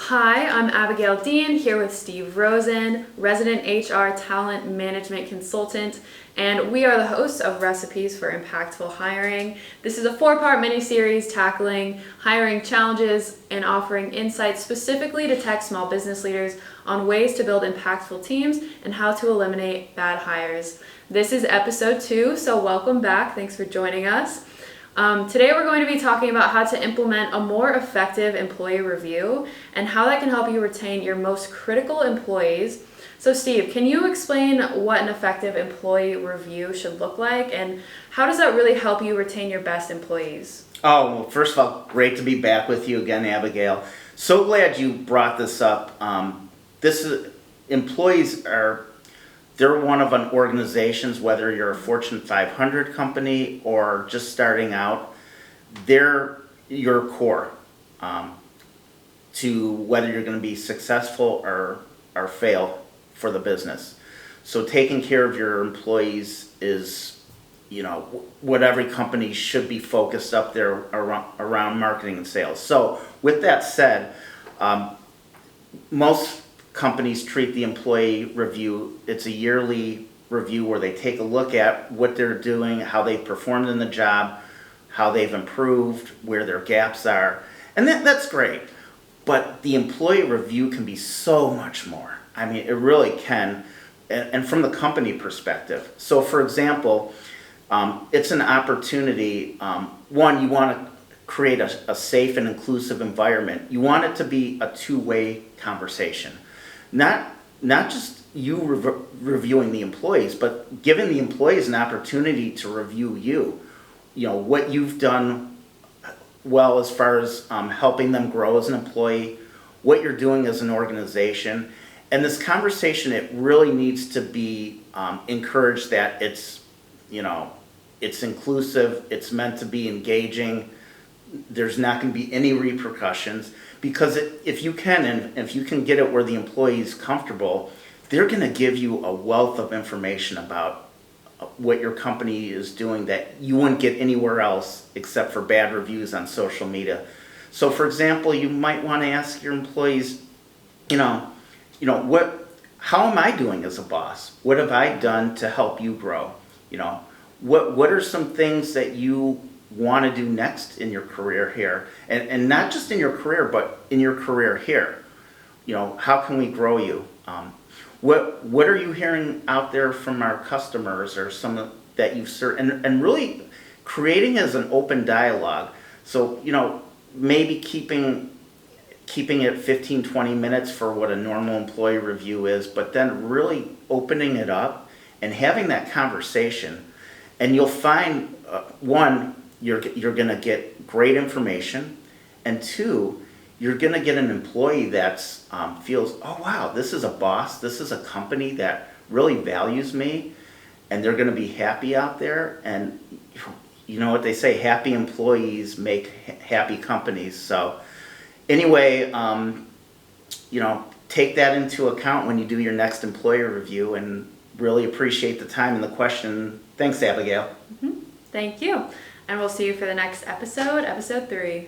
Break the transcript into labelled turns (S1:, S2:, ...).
S1: Hi, I'm Abigail Dean here with Steve Rosen, resident HR talent management consultant, and we are the hosts of Recipes for Impactful Hiring. This is a 4-part mini-series tackling hiring challenges and offering insights specifically to tech small business leaders on ways to build impactful teams and how to eliminate bad hires. This is episode 2, so welcome back. Thanks for joining us. Today we're going to be talking about how to implement a more effective employee review and how that can help you retain your most critical employees. So Steve, can you explain what an effective employee review should look like and how does that really help you retain your best employees?
S2: Oh, well, first of all, great to be back with you again, Abigail. So glad you brought this up. Employees they're one of an organizations, whether you're a Fortune 500 company or just starting out, they're your core to whether you're going to be successful or fail for the business. So taking care of your employees is, what every company should be focused up there around marketing and sales. So with that said, most companies treat the employee review, it's a yearly review where they take a look at what they're doing, how they performed in the job, how they've improved, where their gaps are, and that's great. But the employee review can be so much more. I mean, it really can, and from the company perspective. So for example, it's an opportunity, one, you want to create a safe and inclusive environment. You want it to be a two-way conversation. Not just you reviewing the employees, but giving the employees an opportunity to review you. What you've done well as far as helping them grow as an employee, what you're doing as an organization. And this conversation, it really needs to be encouraged that it's inclusive, it's meant to be engaging. There's not going to be any repercussions because if you can get it where the employee is comfortable, they're going to give you a wealth of information about what your company is doing that you wouldn't get anywhere else except for bad reviews on social media. So for example, you might want to ask your employees, how am I doing as a boss? What have I done to help you grow? What are some things that you want to do next in your career here, and not just in your career, but in your career here. How can we grow you? What are you hearing out there from our customers or some that you've served, and really creating as an open dialogue. So maybe keeping it 15-20 minutes for what a normal employee review is, but then really opening it up and having that conversation, and you'll find one, you're going to get great information, and two, you're going to get an employee that feels, oh wow, this is a boss, this is a company that really values me, and they're going to be happy out there. And you know what they say, happy employees make happy companies. So anyway, take that into account when you do your next employee review, and really appreciate the time and the question. Thanks, Abigail.
S1: Thank you. And we'll see you for the next episode, episode 3.